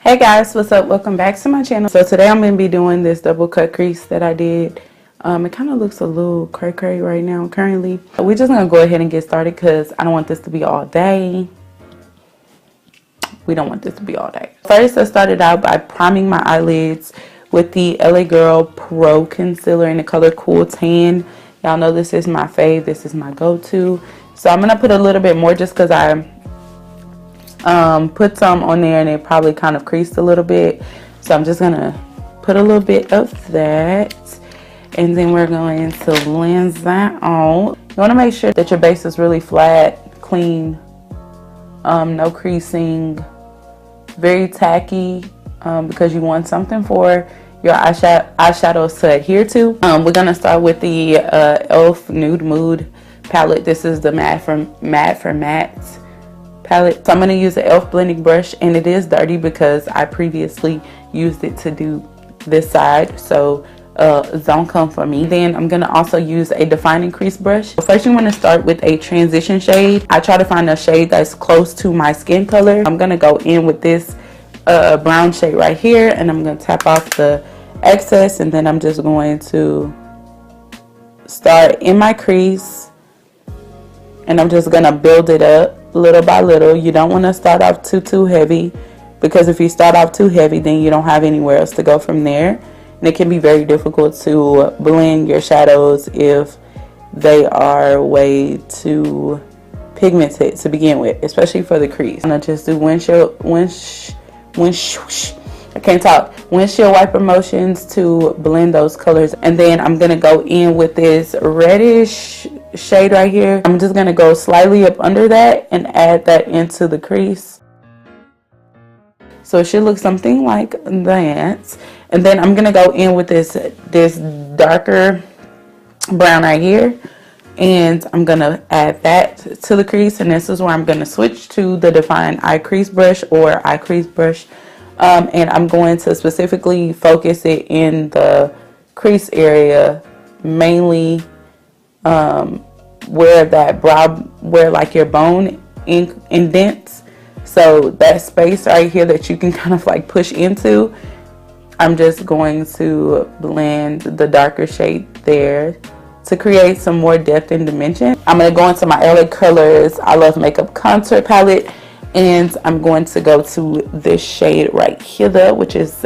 Hey guys, what's up? Welcome back to my channel. So today I'm going to be doing this double cut crease that I did. It kind of looks a little cray-cray right now currently. We're just going to go ahead and get started because I don't want this to be all day. We don't want this to be all day. First, I started out by priming my eyelids with the Lagirl Pro Concealer in the color Cool Tan. Y'all know this is my fave. This is my go-to. So I'm going to put a little bit more just because I put some on there and it probably kind of creased a little bit. So I'm just going to put a little bit of that. And then we're going to blend that out. You want to make sure that your base is really flat, clean, no creasing, very tacky, because you want something for your eyeshadows to adhere to. We're going to start with the e.l.f. Nude Mood palette. This is the Matte for Mattes palette. So I'm going to use the e.l.f. blending brush, and it is dirty because I previously used it to do this side. So don't come for me. Then I'm going to also use a defining crease brush. First, you want to start with a transition shade. I try to find a shade that's close to my skin color. I'm going to go in with this brown shade right here, and I'm going to tap off the excess, and then I'm just going to start in my crease, and I'm just going to build it up little by little. You don't want to start off too heavy, because if you start off too heavy, then you don't have anywhere else to go from there. And it can be very difficult to blend your shadows if they are way too pigmented to begin with, especially for the crease. I'm gonna just do windshield wiper motions to blend those colors. And then I'm gonna go in with this reddish shade right here. I'm just gonna go slightly up under that and add that into the crease. So it should look something like that. And then I'm gonna go in with this darker brown right here, and I'm gonna add that to the crease. And this is where I'm gonna switch to the Define Eye Crease Brush or Eye Crease Brush, and I'm going to specifically focus it in the crease area, mainly where like your bone indents. So that space right here that you can kind of like push into, I'm just going to blend the darker shade there to create some more depth and dimension. I'm going to go into my LA Colors I Love Makeup Contour Palette, and I'm going to go to this shade right here, which is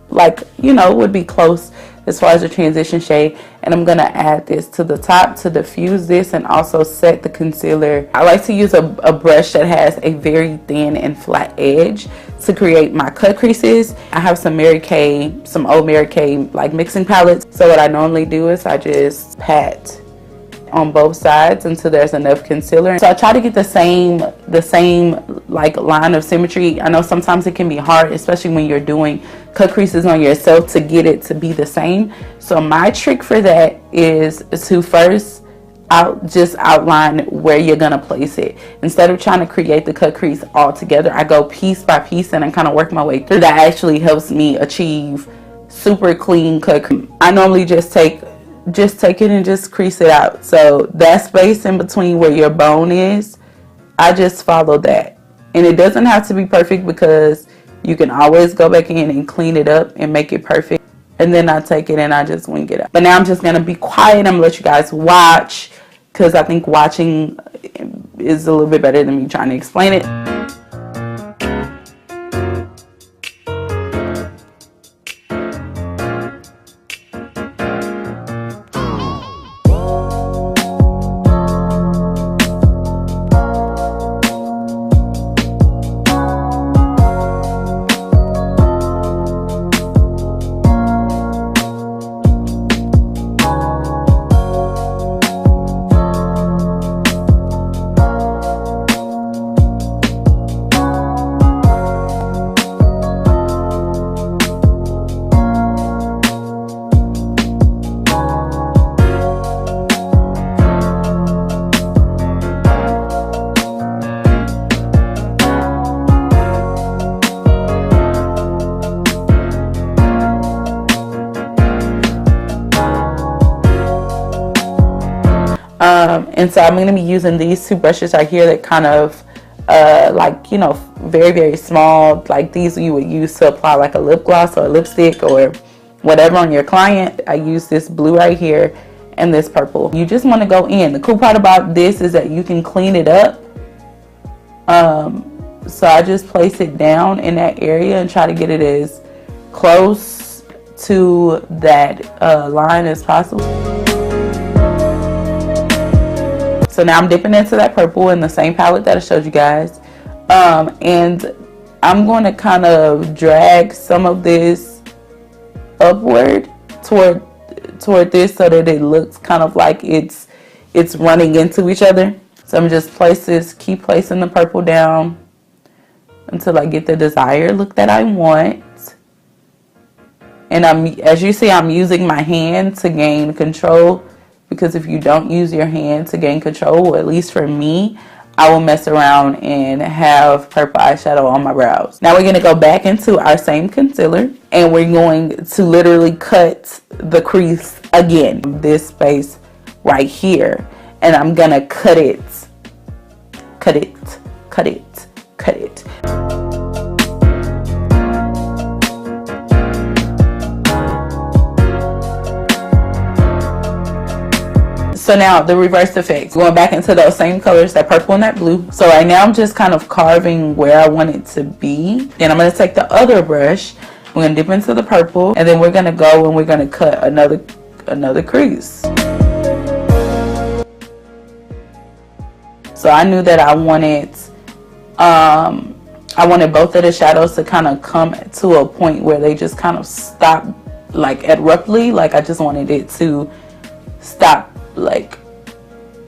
like, you know, would be close as far as the transition shade. And I'm going to add this to the top to diffuse this and also set the concealer. I like to use a brush that has a very thin and flat edge to create my cut creases. I have some old Mary Kay like mixing palettes. So what I normally do is I just pat on both sides until there's enough concealer. So I try to get the same like line of symmetry. I know sometimes it can be hard, especially when you're doing cut creases on yourself, to get it to be the same. So my trick for that is to first just outline where you're gonna place it. Instead of trying to create the cut crease all together, I go piece by piece and I kind of work my way through. That actually helps me achieve super clean cut crease. I normally just take it and just crease it out. So that space in between where your bone is, I just follow that. And it doesn't have to be perfect, because you can always go back in and clean it up and make it perfect. And then I take it and I just wing it up. But now I'm just going to be quiet. I'm going to let you guys watch, because I think watching is a little bit better than me trying to explain it. And so I'm going to be using these two brushes right here that kind of like, you know, very, very small. Like these you would use to apply like a lip gloss or a lipstick or whatever on your client. I use this blue right here and this purple. You just want to go in. The cool part about this is that you can clean it up. So I just place it down in that area and try to get it as close to that line as possible. So now I'm dipping into that purple in the same palette that I showed you guys. And I'm going to kind of drag some of this upward toward this so that it looks kind of like it's running into each other. So I'm just keep placing the purple down until I get the desired look that I want. And as you see, I'm using my hand to gain control, because if you don't use your hand to gain control, or at least for me, I will mess around and have purple eyeshadow on my brows. Now we're going to go back into our same concealer and we're going to literally cut the crease again, this space right here. And I'm going to cut it. So now the reverse effect, going back into those same colors, that purple and that blue. So right now I'm just kind of carving where I want it to be. Then I'm going to take the other brush, we're going to dip into the purple, and then we're going to go and we're going to cut another crease. So I knew that I wanted both of the shadows to kind of come to a point where they just kind of stop, like abruptly. Like I just wanted it to stop, like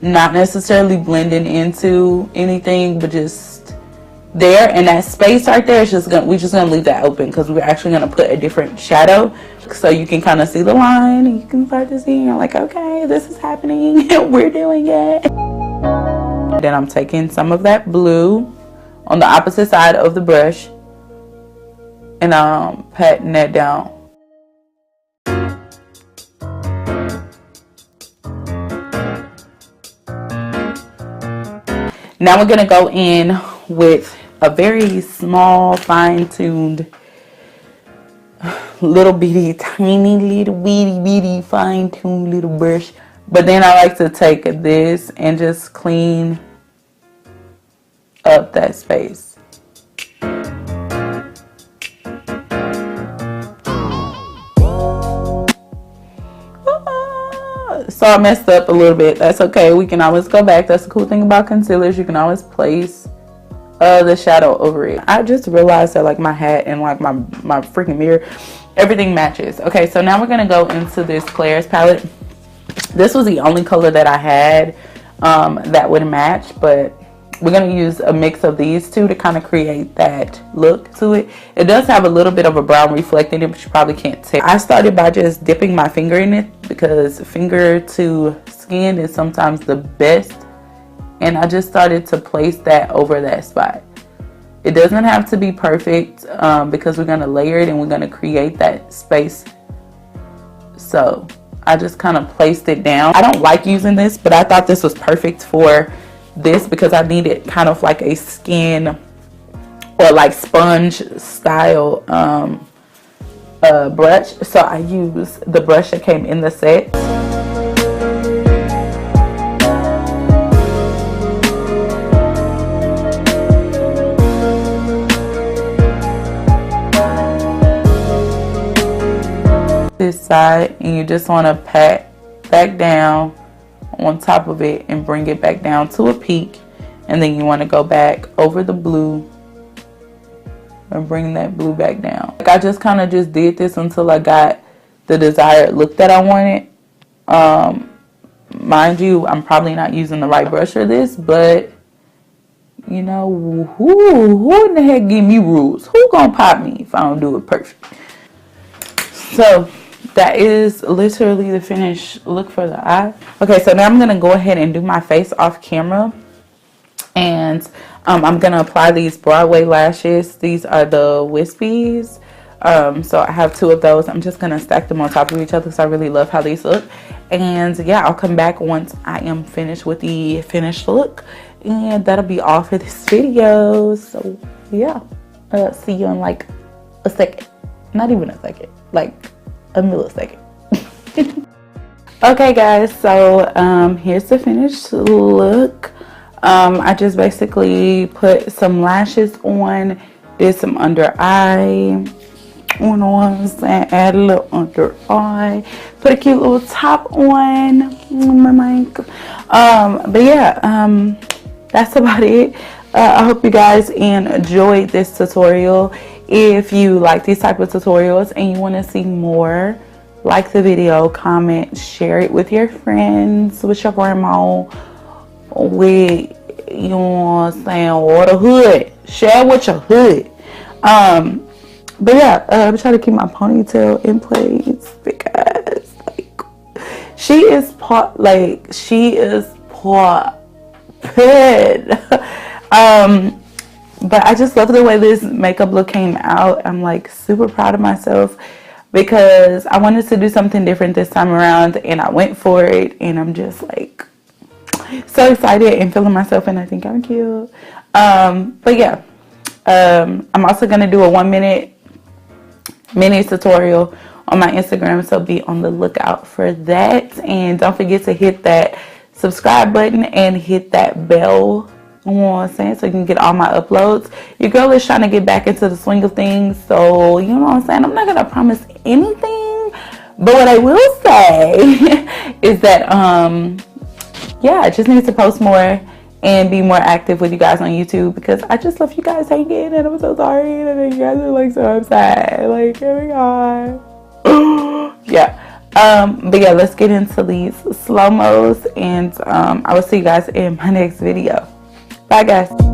not necessarily blending into anything, but just there. And that space right there is we're just gonna leave that open, because we're actually gonna put a different shadow, so you can kind of see the line and you can start to see, you're like, okay, this is happening. We're doing it. Then I'm taking some of that blue on the opposite side of the brush and I'm patting that down. Now we're going to go in with a very small, fine-tuned, little bitty, tiny, little bitty, fine-tuned little brush. But then I like to take this and just clean up that space. So I messed up a little bit. That's okay. We can always go back. That's the cool thing about concealers. You can always place the shadow over it. I just realized that like my hat and like my freaking mirror, everything matches. Okay, so now we're going to go into this Claire's palette. This was the only color that I had that would match, but we're going to use a mix of these two to kind of create that look to it. It does have a little bit of a brown reflect in it, but you probably can't tell. I started by just dipping my finger in it, because finger to skin is sometimes the best. And I just started to place that over that spot. It doesn't have to be perfect because we're going to layer it and we're going to create that space. So I just kind of placed it down. I don't like using this, but I thought this was perfect for this because I needed kind of like a skin or like sponge style brush. So I used the brush that came in the set. This side, and you just want to pat back down on top of it and bring it back down to a peak, and then you want to go back over the blue and bring that blue back down. Like I just kind of just did this until I got the desired look that I wanted. Mind you, I'm probably not using the right brush for this, but you know, who in the heck give me rules? Who gonna pop me if I don't do it perfect? So that is literally the finished look for the eye. Okay, so now I'm going to go ahead and do my face off camera. And I'm going to apply these Broadway lashes. These are the Wispies. So I have two of those. I'm just going to stack them on top of each other because I really love how these look. And yeah, I'll come back once I am finished with the finished look. and that'll be all for this video. So yeah, see you in like a second. Not even a second, like a millisecond. Okay guys, so here's the finished look. I just basically put some lashes on, did some under eye, you know what I'm saying, add a little under eye, put a cute little top on my mic. But yeah, that's about it. I hope you guys enjoyed this tutorial. If you like these type of tutorials and you want to see more, like the video, comment, share it with your friends, with your grandma, with, you know what I'm saying, or the hood. Share with your hood. But yeah, I'm trying to keep my ponytail in place because like she is part but I just love the way this makeup look came out. I'm like super proud of myself because I wanted to do something different this time around and I went for it, and I'm just like so excited and feeling myself, and I think I'm cute. But yeah, I'm also gonna do a 1-minute mini tutorial on my Instagram, so be on the lookout for that. And don't forget to hit that subscribe button and hit that bell, you know what I'm saying, so you can get all my uploads. Your girl is trying to get back into the swing of things, so you know what I'm saying, I'm not gonna promise anything, but what I will say is that yeah, I just need to post more and be more active with you guys on YouTube because I just love you guys hanging, and I'm so sorry that you guys are like so upset. Like, oh my god. Yeah. But yeah, let's get into these slow-mos, and I will see you guys in my next video. Bye guys.